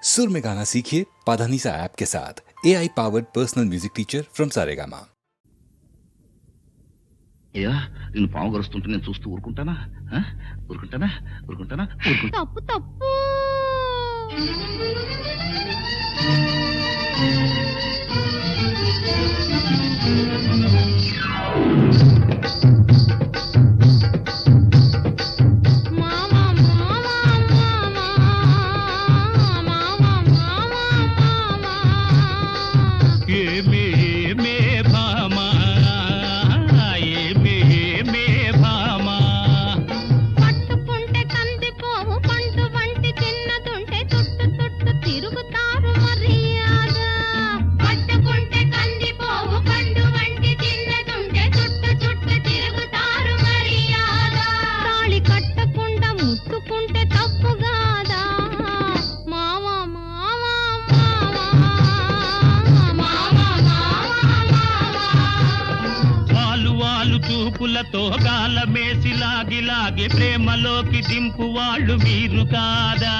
सुर में गाना सीखिए पाधानीसा ऐप के साथ। AI powered personal music teacher from Saregama. అయ్యా నేను పాము గరుస్తుంటే నేను చూస్తూ ఊరుకుంటానా ఊరుకుంటానా ఊరుకుంటానా తప్పు తప్పు చూపులతో గాలమేసి లాగి లాగి ప్రేమలోకి దింపు వాళ్ళు మీరు కాదా?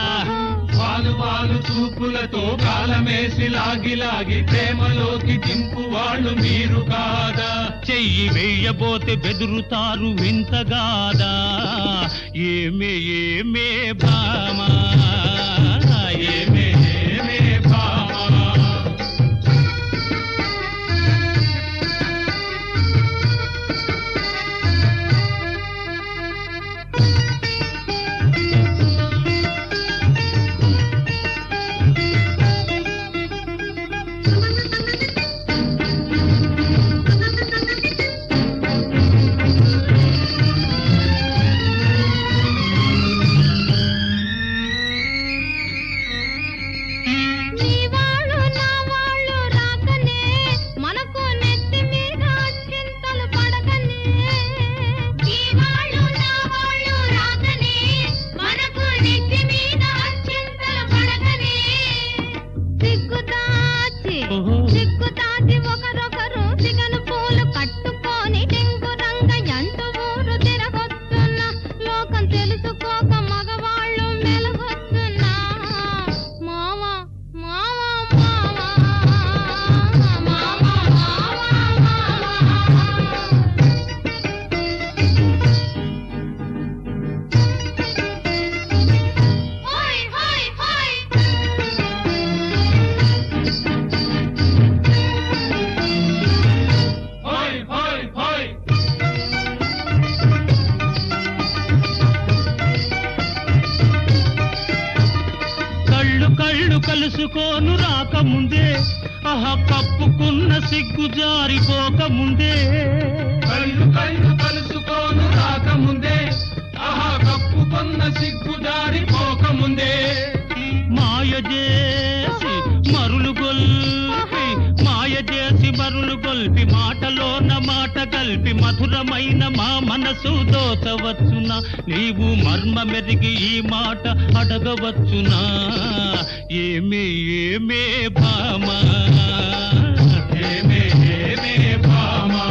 వాలు వాలు చూపులతో గాలమేసి లాగి లాగి ప్రేమలోకి దింపు వాళ్ళు మీరు కాదా? చెయ్యి వేయబోతే బెదురుతారు వింతగాదా? ఏమే ఏమే భామా ఏమే ఏమే భామా కలుసుకోను రాకముందే కప్పుకున్న సిగ్గు జారిపోకముందే కళ్ళు కళ్ళు కలుసుకోను రాకముందే కప్పుకున్న సిగ్గు జారిపోకముందే మాయ చేసి మరులు గొల్పి మాయ చేసి మరులు గొల్పి మాటలోన మాట కలిపి మధురమైన మా మనసు దోచవచ్చునా? నీవు మర్మ మెరిగి ఈ మాట అడగవచ్చునా? ఏమే ఏమే భామా ఏమే ఏమే భామా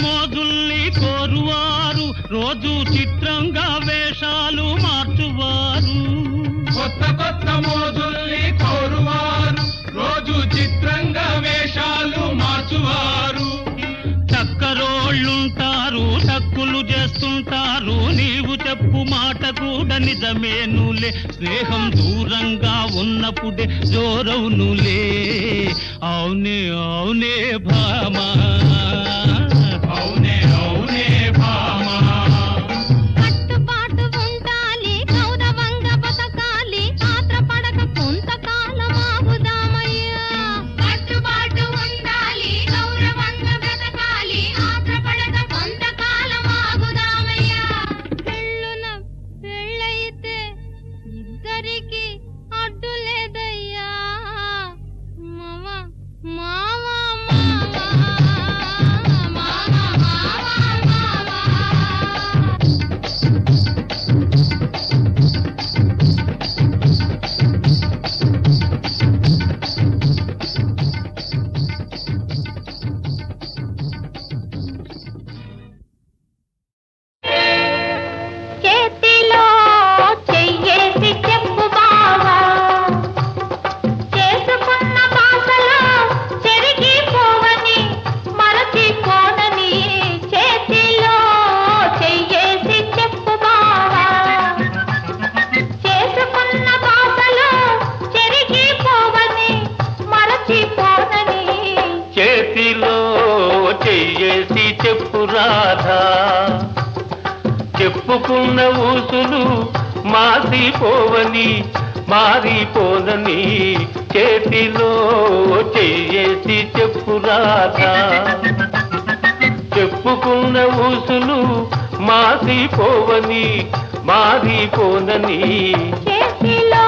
మోజుల్ని కోరువారు రోజు చిత్రంగా వేషాలు మార్చువారు. కొత్త కొత్త మోజుల్ని కోరువారు రోజు చిత్రంగా వేషాలు మార్చువారు. చక్కరోళ్ళుంటారు, టక్కులు చేస్తుంటారు, నీవు చెప్పు మాట కూడా నిజమేనులే. స్నేహం దూరంగా ఉన్నప్పుడే జోరవునులే. అవునే అవునే భామా, అవునే అవునే భామా. కట్టుబాటు ఉండాలి, గౌరవంగా బతకాలి, ఆత్రపడక కొంతకాలం ఆగుదామయ్యా. కట్టుబాటు ఉండాలి, గౌరవంగా బ్రతకాలి, ఆత్రపడక కొంతకాలం ఆగుదామయ్యా. పెళ్ళున పెళ్ళైతే ఇద్దరికి అడ్డు లేదయ్యా. మావా మావా మావా మావా. చేతిలో చెయ్యేసి చెప్పు బావా, చేసుకున్న బాసలో చెరిగిపోవని మరచిపోనని. చేతిలో చెయ్యేసి చెప్పు బావా, చేసుకున్న బాసలో చెరిగిపోవని మరచిపోనని. చేతిలో చెయ్యేసి చెప్పు రాధా, చెప్పుకున్న ఊసులు మాసిపోవని మారిపోనని. చేతిలో చెయ్యేసి చెప్పు రాధా, చెప్పుకున్న ఊసులు మాసిపోవని మారిపోనని. చేతిలో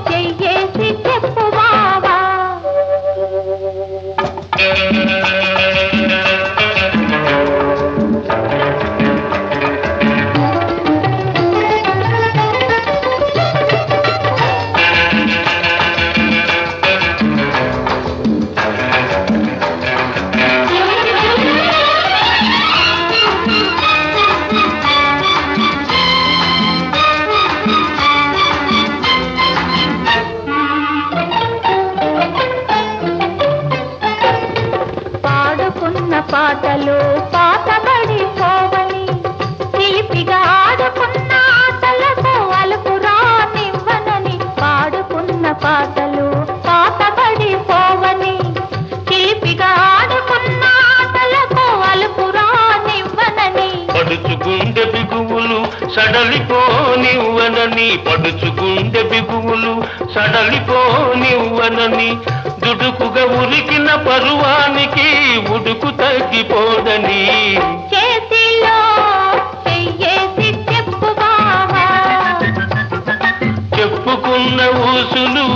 చెయ్యేసి చెప్పు బావా. పాడుకున్న పాటలు పాతబడిపోవని, చిలిపిగా ఆడుకున్న ఆటలకు అలుపు రానివ్వనని. పాడుకున్న పాటలు పాతబడిపోవని, చిలిపిగా ఆడుకున్న ఆటలకు అలుపు రానివ్వనని. పడుచుగుండె బిగువులు సడలిపోనివ్వనని, పడుచుగుండె బిగువులు సడలిపోనివ్వనని. దుడుకుగా ఉరికిన పరువానికి ఉడుకు తగ్గిపోదని. చేతిలో చెయ్యేసి చెప్పు బావా, చెప్పుకున్న ఊసులు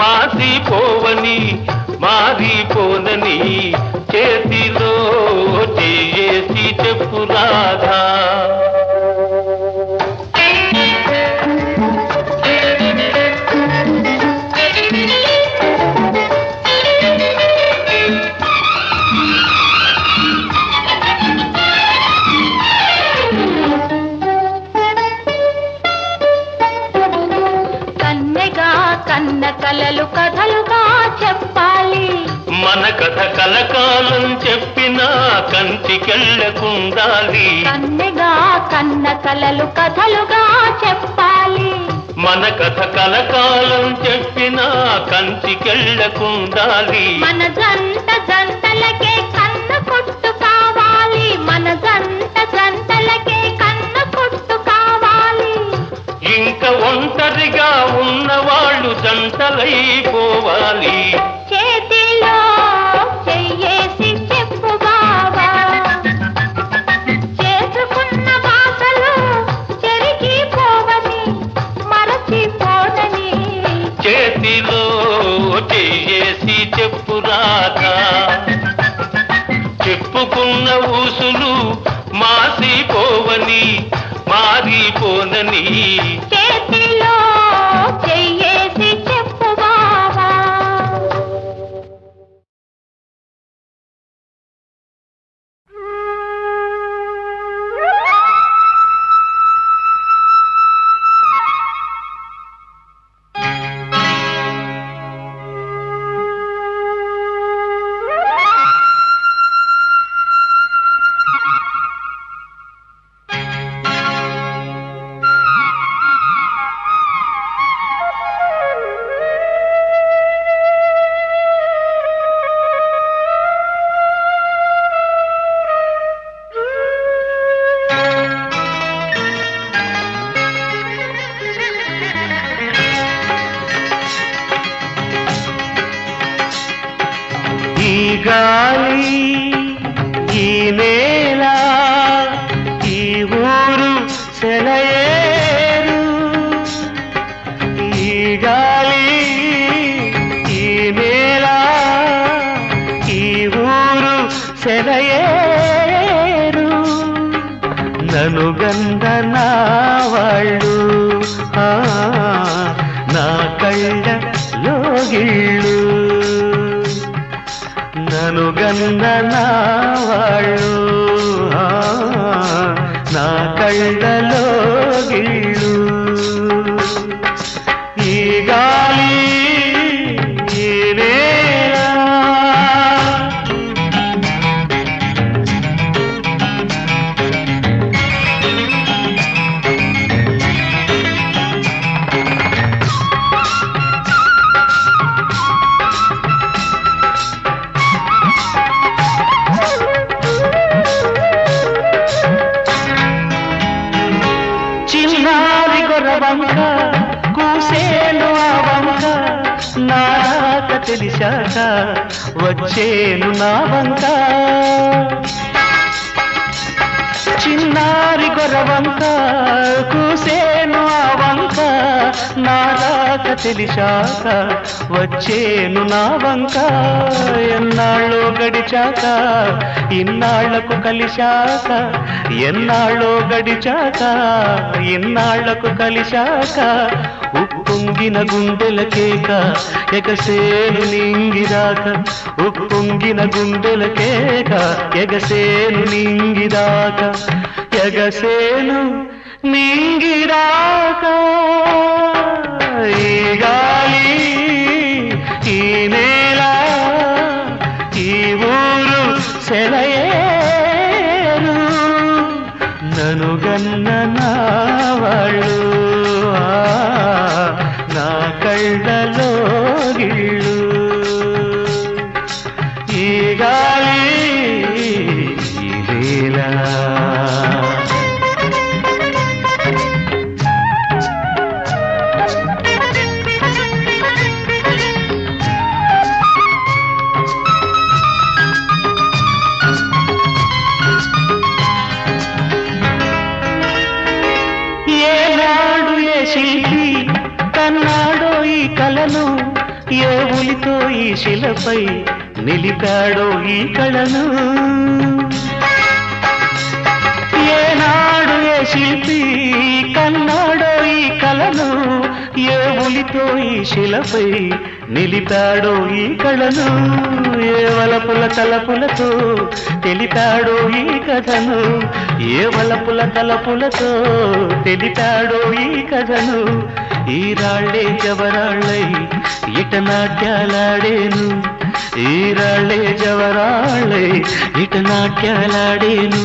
మాసిపోవని మారిపోనని. చేతిలో చెయ్యేసి చెప్పు రాధా. కన్నెగా కన్న కలలు కథలుగా చెప్పాలి. మన కథ కలకాలం చెప్పినా కంటికెళ్ళకుండాలి. కన్నెగా కన్న కలలు కథలుగా చెప్పాలి. మన కథ కలకాలం చెప్పినా కంటికెళ్ళకుండాలి. మన జంట జంటలకే కన్న కొట్టు కావాలి. మన జంట జంటలకే కన్న కొట్టు కావాలి. ఇంకా ఒంటరిగా ఉన్నవాళ్ళు జంటలైపోవాలి. చేతిలో చెయ్యేసి చెప్పు బావా, చేసుకున్న బాసలు చెరిగిపోవని మరచిపోనని. చేతిలో చెయ్యేసి చెప్పు రాధా, చెప్పుకున్న ఊసులు మాసిపోవని మారిపోనని. చేతిలో చెయ్యేసి చెప్పు బావా. గాలి ఈ నేల ఈ ఊరు సెలయేరు ఈ గాలి ఈ నేల ఈ ఊరు సెలయేరు నను గంధ నా వాళ్ళు నా కళ్ళ లోగిళ్ళు నను గంధ నా వాళ్ళు నా కళ్ళలో గిళ్ళు ఈ గాలి ఈ నేల చిన్నారి గొర్రవంక కూసేను ఆ వంక నాక తెలిసాక వచ్చేను నా వంక చిన్నారి గొర్రవంక కూసేను ఆ వంక నాక తెలిసాక వచ్చేను నా వంక ఎన్నాళ్ళో గడిచాక ఇన్నాళ్లకు కలిశాక ఎన్నాళ్ళో గడిచాక ఇన్నాళ్లకు కలిశాక ఉప్పొంగిన గుండెల కేక ఎగసేను నింగిదాక ఉప్పొంగిన గుండెల కేక ఎగసేను నింగిదాక ఎగసేను నింగిదాక ఈ గాలి ఈ నేల ఈ ఊరు సెలయేరు నను గన్న నా వాళ్ళు నా కళ్ళలో గిళ్ళు ఈ గాలి ఈ నేల ఏనాడు ఏ శిల్పి కన్నాడో ఈ కళను ఏ ఉలితో ఈ శిలపై నిలిపాడో ఈ కళను ఏనాడు ఏ శిల్పి కన్నాడో ఈ కళను ఏ ఉలితో ఈ శిలపై నిలిపాడో ఈ కళను ఏ వలపుల తలపులతో తెలిపాడో ఈ కథను ఏ వలపుల తలపులతో తెలిపాడో ఈ కథను ఈ రాళ్ళే జవరాళ్ళై ఇట నాట్యాలాడేను ఈ రాళ్ళే జవరాళ్ళై ఇట నాట్యాలాడేను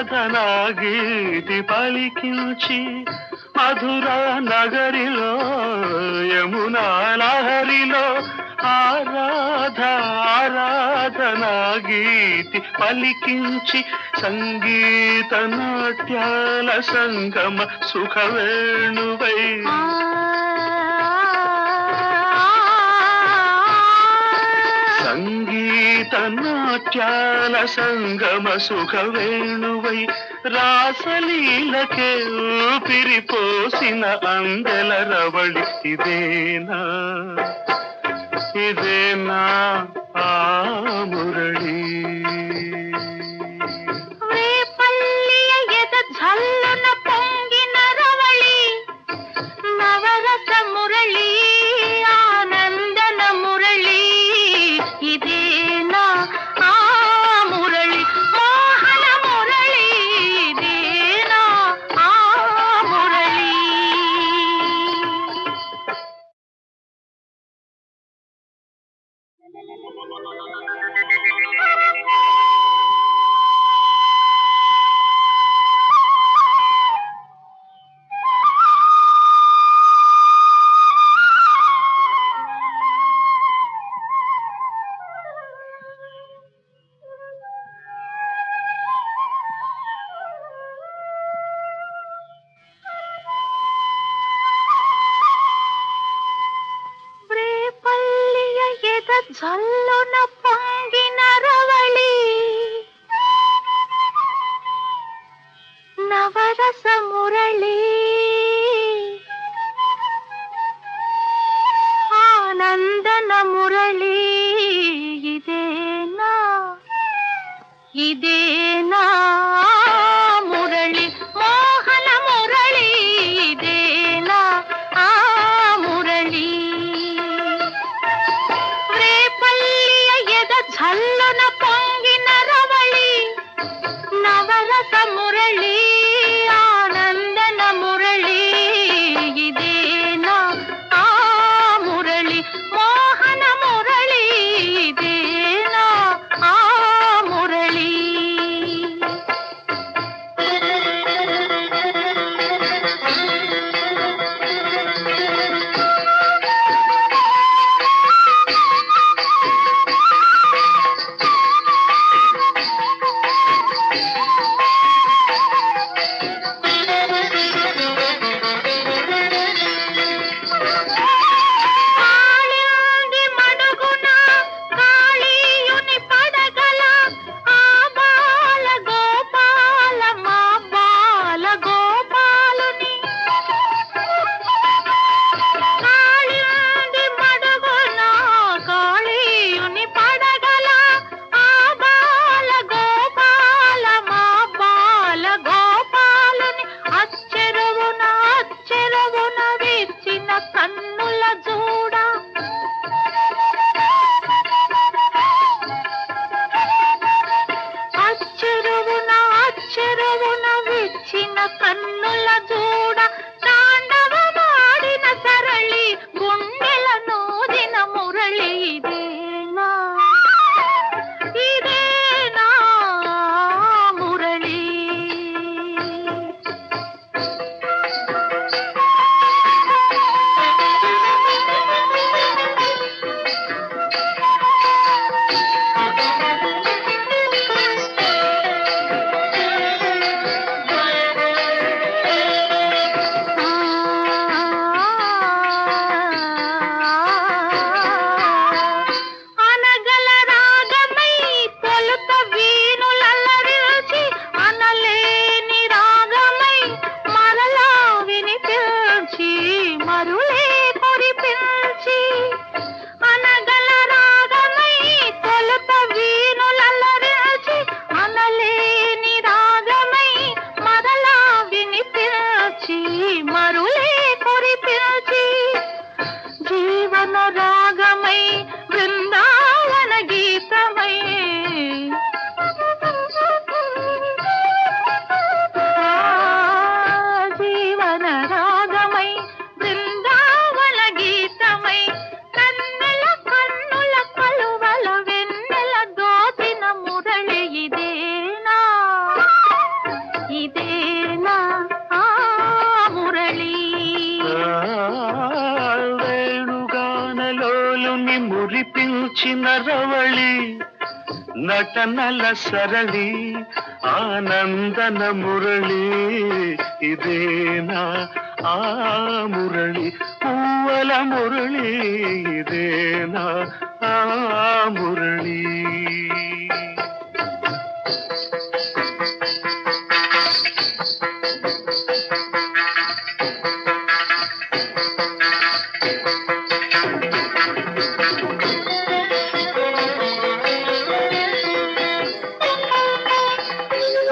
ఆరాధనా గీతి పలికించి మధురా నగరిలో యమునా లహరిలో ఆరాధనా గీతి పలికించి సంగీత నాట్యాల సంగమ సుఖవేణువై సంగీత నాట్యాల సంగమ సుఖవేణువై రాసలీలకే ఊపిరిపోసిన అందెల రవళి ఇదేనా ఆ మురళి రేపల్లియ ఎద ఝల్లున పొంగిన రవళి నవరస మురళి ఆనందన మురళి ఇదేనా ఆ మురళి మోహన మురళి ఇదేనా ఆ మురళి రేపల్లియ ఎద ఝల్లున పొంగిన రవళి నవరస మురళి ఆనందన మురళి ఇదేనా మురళి మోహన మురళి ఇదేనా ఆ మురళి రేపల్లియ ఎద ఝల్లున పొంగిన రవళి నవరస మురళి ఆనందన మురళి ఇదేనా ఆ మురళి మోహన మురళి ఇదేనా ఆ మురళి కాళింది మడుగున కాళీయుని పడగల ఆ బాల గోపాల మా బాల గోపాలుని కాళింది మడుగున కాళీయుని పడగల ఆ బాల గోపాల మా బాల గోపాలుని అచ్చెరువున విచ్చిన కన్నుల జూడ అచ్చెరువున విచ్చిన కన్నుల జూడ తాండవమాడిన సరళి గుండెల నూదిన మురళి ఇదేనా మురళి తెచ్చిన రవళి నటనల సరళి ఆనందన మురళి ఇదేనా ఆ మురళి పూవల మురళి ఇదేనా ఆ మురళి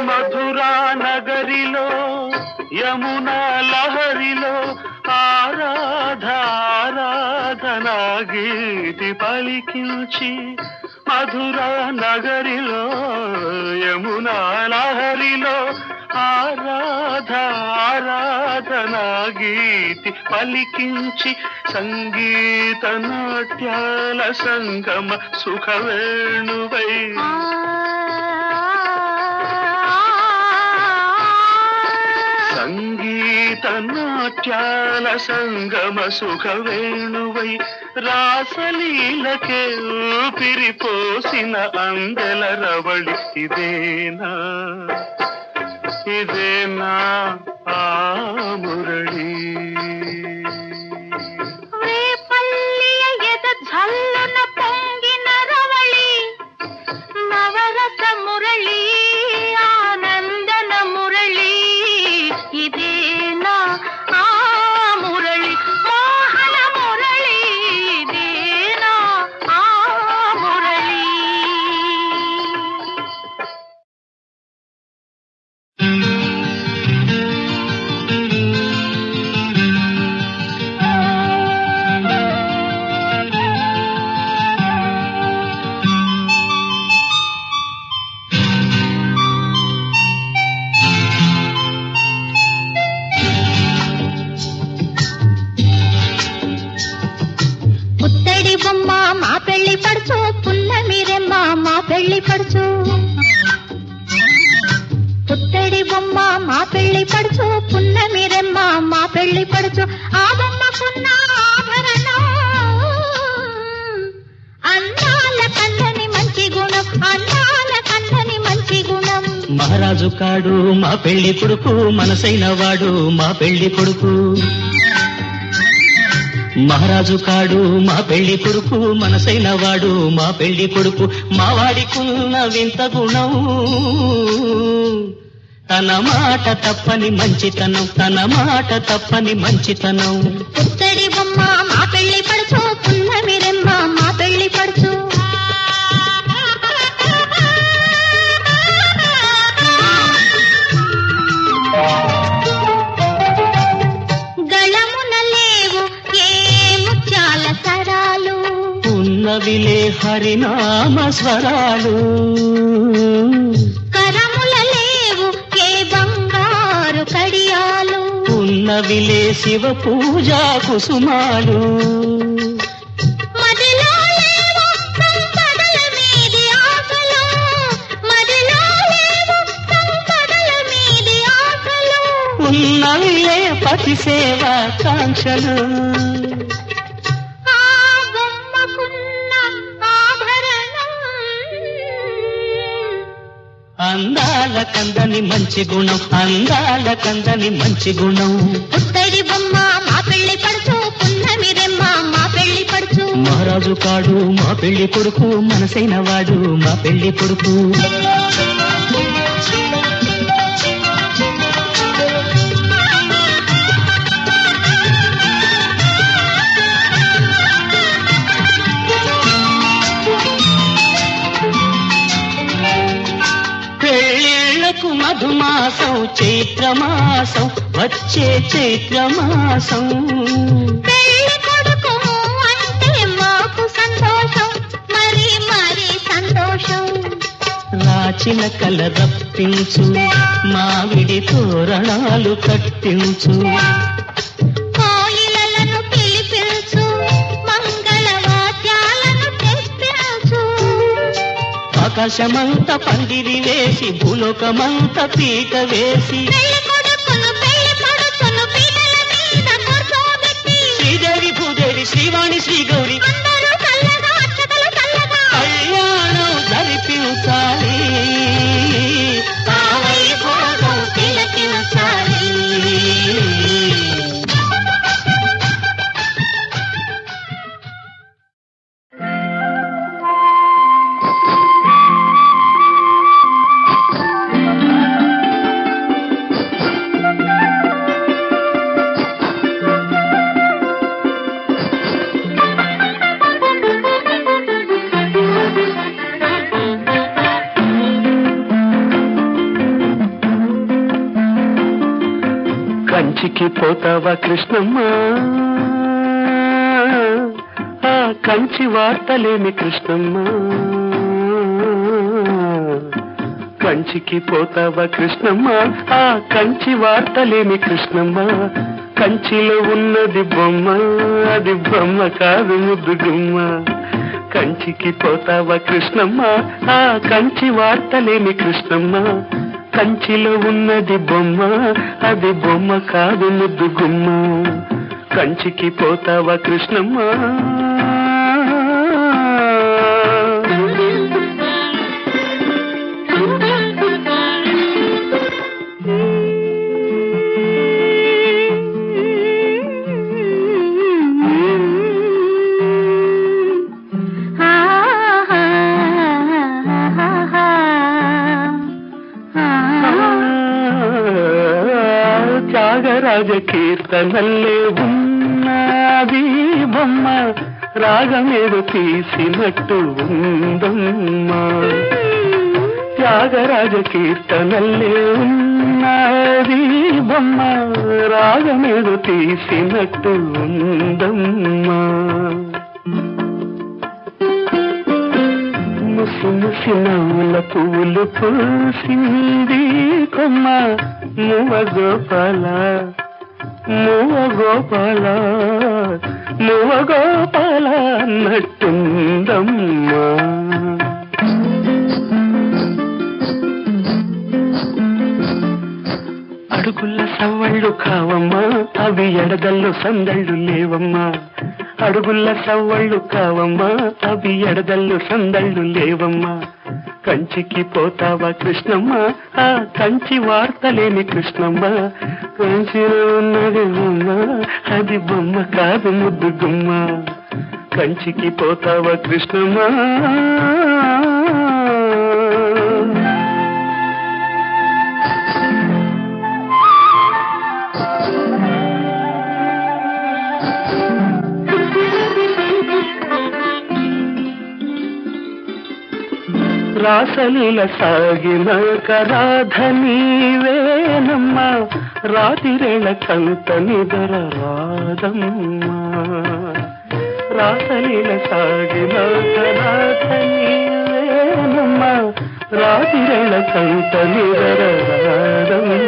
మధురా నగరిలో యమునా లహరిలో ఆరాధనా గీతి పలికించి మధురా నగరిలో యమునా లహరిలో ఆరాధనా గీతి పలికించి సంగీత నాట్యాల సంగమ సుఖవేణువై సంగీత నాట్యాల సంగమ సుఖవేణువై రాసలీలకే ఊపిరిపోసిన అందెల రవళి ఇదేనా ఇదేనా ఆ మురళి రేపల్లియ ఎద ఝల్లున పొంగిన రవళి నవరస మురళి ఆనందన మురళి ఇదేనా ఆ మురళి మోహన మురళి ఇదేనా ఆ మురళి పుత్తడి బొమ్మ మా పెళ్లి పడుచు పున్నమిరెమ్మ మా పెళ్లి పడుచు పుత్తడి బొమ్మ మా పెళ్లి పడుచు పున్నమిరెమ్మ మా పెళ్లి పడుచు ఆ బొమ్మకున్న ఆభరణం అందాల కన్నని మంచి గుణం అందాల కన్నని మంచి గుణం మహారాజు కాడు మా పెళ్లి కొడుకు మనసైన వాడు మా పెళ్లి కొడుకు మహారాజు కాడు మా పెళ్లి కొడుకు మనసైన వాడు మా పెళ్లి కొడుకు మా వాడికున్న వింత గుణం తన మాట తప్పని మంచితనం తన మాట తప్పని మంచితనం పుత్తడి బొమ్మ మా పెళ్లి పడుచు పున్నమిరెమ్మ మా పెళ్లి పడుచు గళమున లేవు ఏ ముత్యాల సరాలు ఉన్నవిలే హరినామ స్వరాలు కరముల లేవు ఏ బంగారు కడియాలు ఉన్నవిలే శివ పూజా కుసుమాలు మదిలో లేవు సంపదల మీది ఆశలు మదిలో లేవు సంపదల మీది ఆశలు ఉన్నవిలే పతి సేవా కాంక్షలు ఆ బొమ్మకున్న ఆభరణం అందాల కందని మంచి గుణం అందాల కందని మంచి గుణం పుత్తడి బొమ్మ మా పెళ్లి పడుచు పున్నమిరెమ్మ మా పెళ్లి పడుచు మహారాజు కాడు మా పెళ్లి కొడుకు మనసైన వాడు మా పెళ్లి కొడుకు పెళ్ళిళ్ళకు మధుమాసం చైత్రమాసం వచ్చే చైత్రమాసం పెళ్లి కొడుకు అంటే మాకు సంతోషం మరి మరి సంతోషం రాచిన కల రప్పించు మావిడి తోరణాలు కట్టించు కోయిలలను పిలిపించు మంగళవాద్యాలను తెప్పించు ఆకాశమంత పందిరి వేసి భూలోకమంత పీట వేసి పెళ్లి కొడుకును పెళ్లి పడుచును పీటల మీద కూర్చోబెట్టి శ్రీదేవి భూదేవి శ్రీవాణి శ్రీగౌరి అందరూ చల్లగా అక్షతలు చల్లగా కంచికి పోతావా కృష్ణమ్మ ఆ కంచి వార్తలేమి కృష్ణమ్మ కంచికి పోతావా కృష్ణమ్మ ఆ కంచి వార్తలేమి కృష్ణమ్మ కంచిలో ఉన్నది బొమ్మ అది బొమ్మ కాదు ముద్దు గుమ్మ కంచికి పోతావా కృష్ణమ్మ ఆ కంచి వార్తలేమి కృష్ణమ్మ కంచిలో ఉన్నది బొమ్మ అది బొమ్మ కాదు ముద్దు గుమ్మ కంచికి పోతావా కృష్ణమ్మ త్యాగరాజ కీర్తనల్లే ఉన్నది బొమ్మ రాగమేదో తీసినట్టు ఉందమ్మా త్యాగరాజ కీర్తనల్లే ఉన్నది బొమ్మ రాగమేదో తీసినట్టు ఉందమ్మా ముసి ముసి నవ్వుల పువ్వులు పూసింది కొమ్మ మువ గోపాల మువ గోపాల మువ గోపాల అన్నట్టుందమ్మా అడుగుల సవ్వళ్ళు కావమ్మా అవి ఎడదల్లో సందళ్ళు లేవమ్మా అడుగుల సవ్వళ్ళు కావమ్మా అవి ఎడదల్లో సందళ్ళు లేవమ్మా కంచికి పోతావా కృష్ణమ్మ ఆ కంచి వార్తలేని కృష్ణమ్మ కంచిలో ఉన్నది బొమ్మ అది బొమ్మ కాదు ముద్దు గుమ్మ కంచికి పోతావా కృష్ణమ్మ రాసలీల సాగిన కరాధ నీవేనమ్మా రాతిరేళ కంత నిదర రాదమ్మా రాసలీల సాగిన కరాధ నీవేనమ్మా రాతిరేళ కంత నిదర రాదమ్మా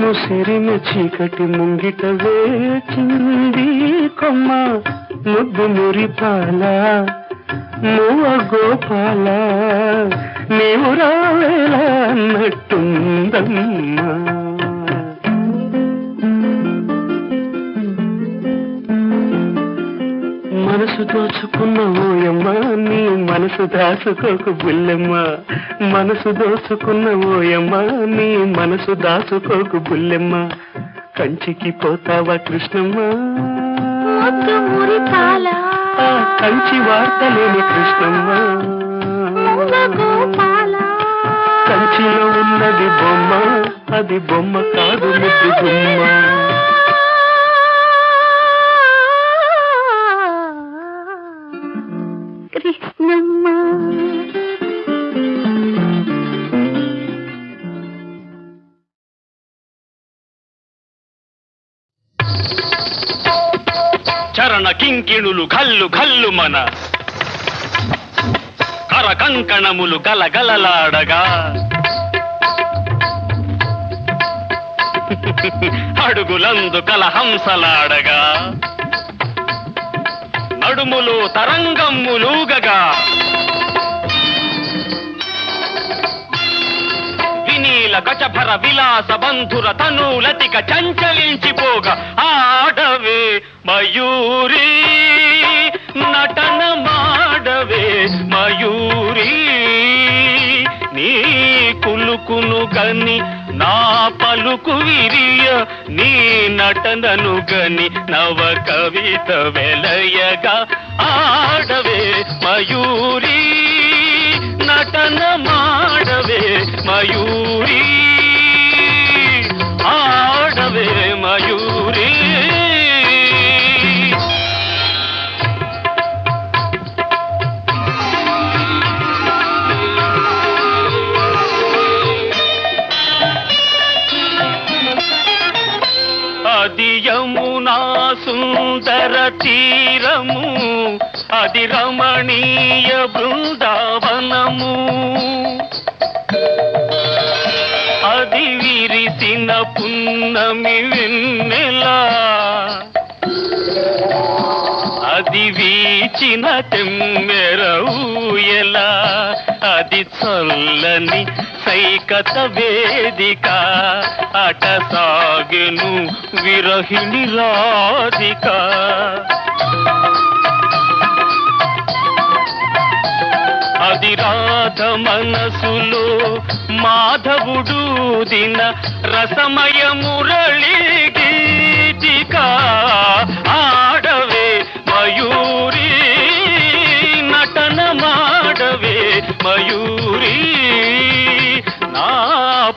ముసిరిన చీకటి ముంగిట వేచింది కొమ్మ ముద్దు మురిపాల మువ గోపాల నీవు రావేలా అన్నట్టుందమ్మా మనసు దోచుకున్న ఓయమ్మ నీ మనసు దాచుకోకు బుల్లెమ్మ మనసు దోచుకున్న ఓయమ్మ నీ మనసు దాచుకోకు బుల్లెమ్మ కంచికి పోతావా కృష్ణమ్మ కంచి వార్తలేని కృష్ణమ్మ కంచిలో ఉన్నది బొమ్మ అది బొమ్మ కాదు ముద్దు గుమ్మ కృష్ణమ్మ చరణ కింకిణులు ఘల్లు ఘల్లు మన కర కంకణములు గలగలలాడగా అడుగులందు కలహంసలాడగా నడుములు తరంగమ్ములూగగా వినీల గజభర విలాస బంధుర తనూలతిక చంచలించిపోగా ఆడవే మయూరి నటన మాడవే మయూరి నీ కులుకును గని నా పలుకు విరియ నీ నటనను గని నవ కవిత వెలయగా ఆడవే మయూరి నటన మాడవే మయూరి ఆడవే మయూరి తీరము అది రమణీయ బృందావనము అది విరిసిన పున్నమి వెన్నెలా అది వీచిన తెమ్మెర ఊయలా అది చల్లని సైకత వేదిక అట సాగెను విరహిణి రాధిక అది రాధ మనసులో మాధవుడు దిన రసమయ మురళి గీతిక ఆడవే మయూరి నటన మాడవే మయూరి నా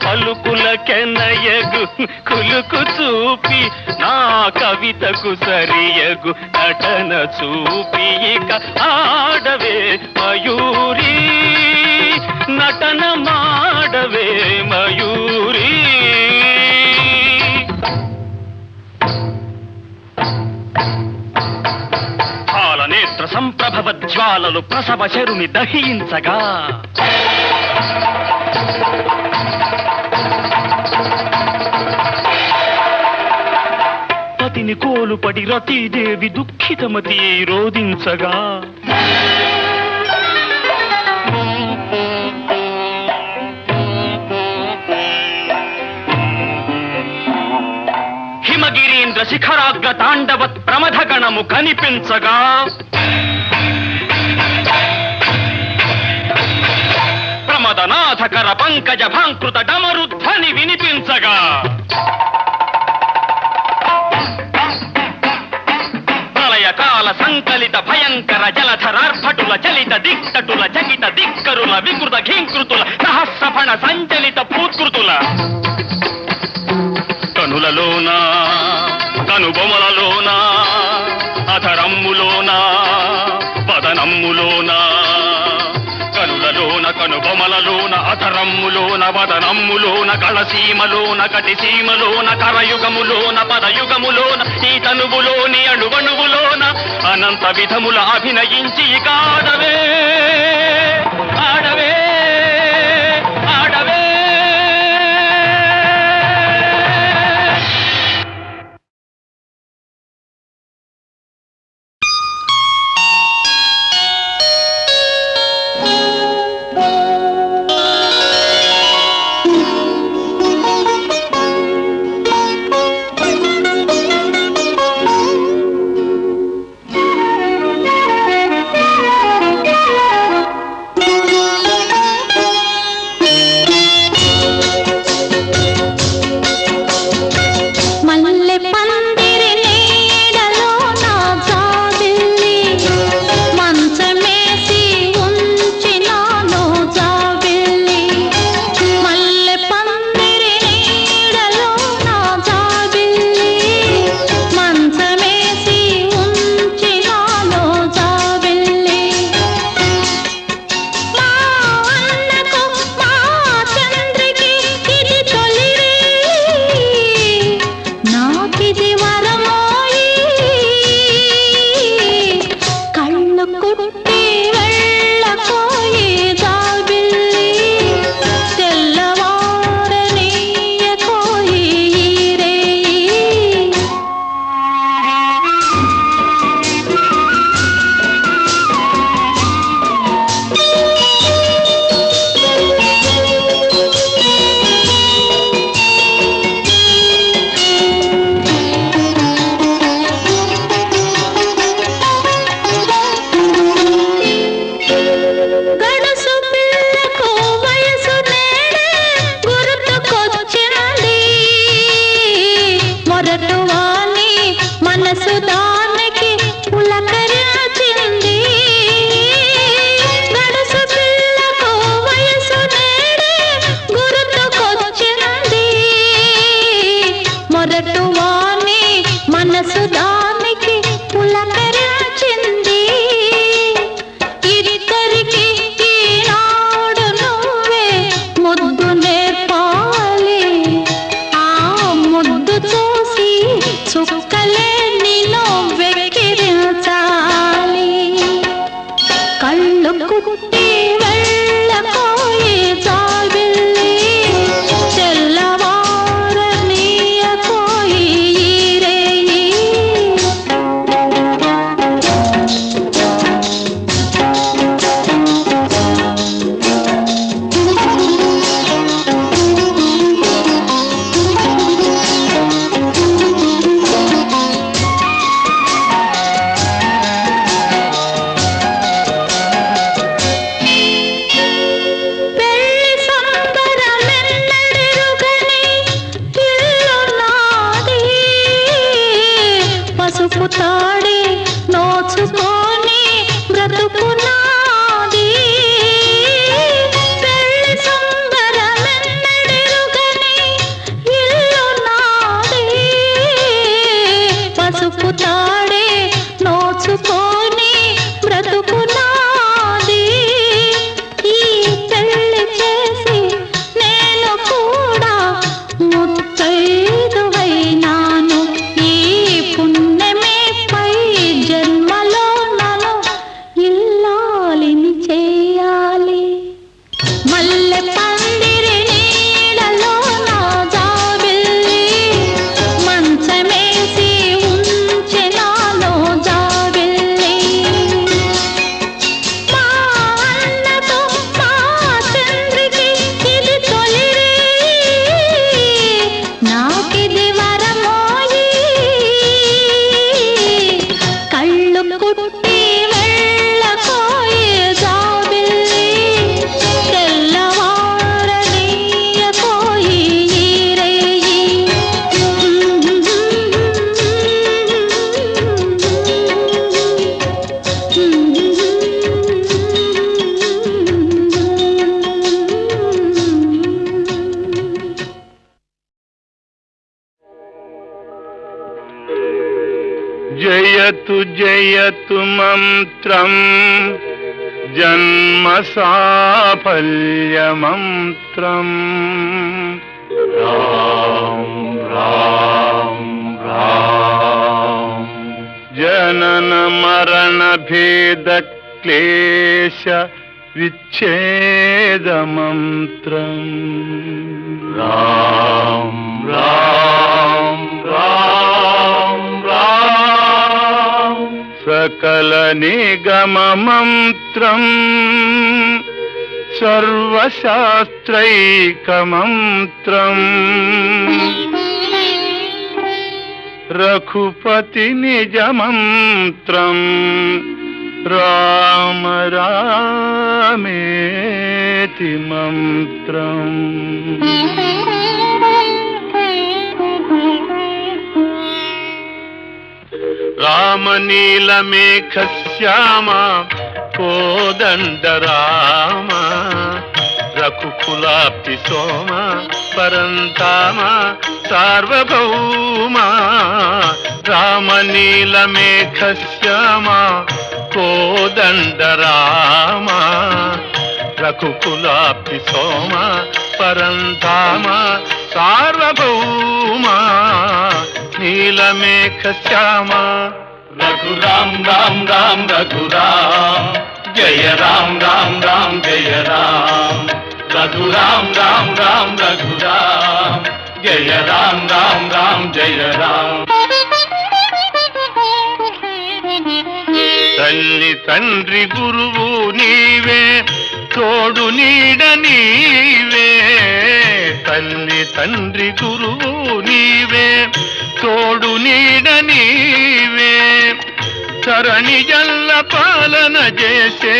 పలుకుల కెనయగు కులుకు చూపి నా కవితకు సరియగు నటన చూపి ఇక ఆడవే మయూరి నటన మాడవే మయూరి పాలనేత్ర సంప్రభవ జ్వాలలు ప్రసవ శరుని దహించగా పతిని కోలుపడి రతీదేవి దుఃఖితమతి రోధించగా హిమగిరీంద్ర శిఖరాగ్ర తాండవత్ ప్రమథగణము కనిపించగా ప్రమదనాథకర పంకజ భాంకృత డమరుధ్వని వినిపించగా ప్రళయకాల సంకలిత భయంకర జలధరార్భటుల చలిత దిక్తటుల చకిత దిక్కరుల వికృత ఘీంకృతుల సహస్రఫణ సంచలిత పూత్కృతుల కనులలోనా కనుబొమలలోనా అధరమ్ములోనా వదనమ్ములోనా కనులలోన కనుబొమలలోన అధరమ్ములోన వదనమ్ములోన కళసీమలోన కటిసీమలోన కరయుగములోన పదయుగములోన ఈ తనువులోని అణువణువులోన అనంత విధముల అభినయించి కాడవే ఆడవే ఆడవే जयतु मंत्रम जन्म साफल्य मंत्रम राम राम राम जनन मरण भेद क्लेश विच्छेद मंत्रम राम राम राम राम सकल निगम मंत्रम सर्वशास्त्रैक मंत्रम रघुपति निज मंत्रम राम रामेति मंत्रम राम नील मेघ श्यामा कोदंड राम रघुकुलाब्धि सोम परंताम सार्वभौम राम नील मेघ श्यामा कोदंड राम रघुकुलाब्धि सोम परंताम सार्वभौम नीलमेघ श्यामा रघुराम राम राम रघुराम जय राम राम राम जय राम रघुराम राम राम रघुराम जय राम राम राम जय राम తల్లి తండ్రి గురువు నీవే తోడు నీడ నీవే తల్లి తండ్రి గురువు నీవే తోడు నీడ నీవే చరణి జల్ల పాలన చేసే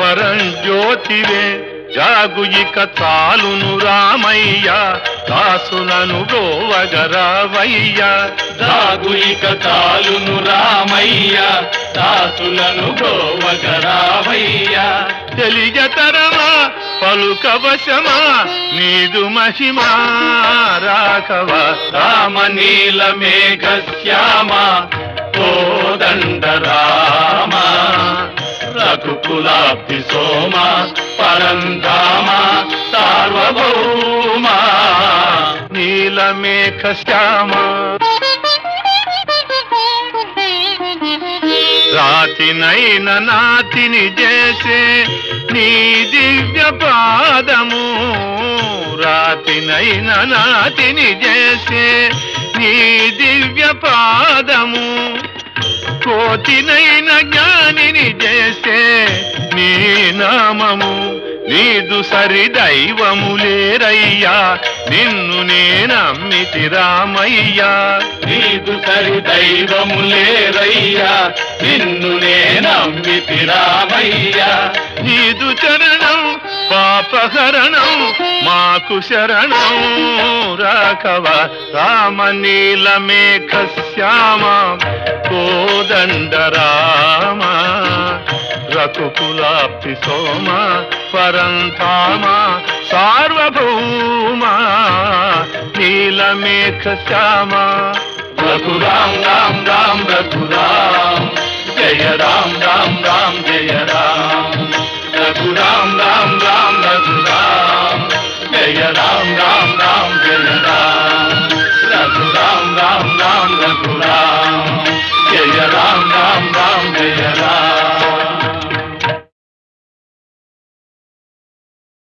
పరంజ్యోతివే జాగు ఇక చాలును రామయ్య దాసులను గోవగరావయ్య జాగు ఇక చాలును రామయ్య దాసులను గోవగరావయ్య తెలియతరమా పలుకవశమా నీదు మహిమా రాఘవ రామ నీల మేఘ శ్యామ కోదండ రామ రఘుకులాబ్ధి సోమ పరంధామ సార్వభౌమ నీలమేఘ శ్యామ రాతినైన నాతిని చేసే నీ దివ్య పాదము రాతినైన నాతిని చేసే నీ దివ్య పాదము కోతినైన జ్ఞానిని చేసే నీ నామము నీదు సరి దైవము లేరయ్యా నిన్ను నేనమ్మితి రామయ్యా నీదు సరి దైవము లేరయ్యా నిన్ను నేనమ్మితి రామయ్యా నీదు చరణం పాపహరణం మాకు శరణం రాఘవ రామ నీల మేఘ శ్యామ కోదండ రామ రఘుకులాబ్ధి సోమ పరంధామ సార్వభౌమ నీలమేఘ శ్యామ రఘురాం రాం రాం రఘురాం జయ రాం రాం రాం జయ రాం రఘురాం రాం రాం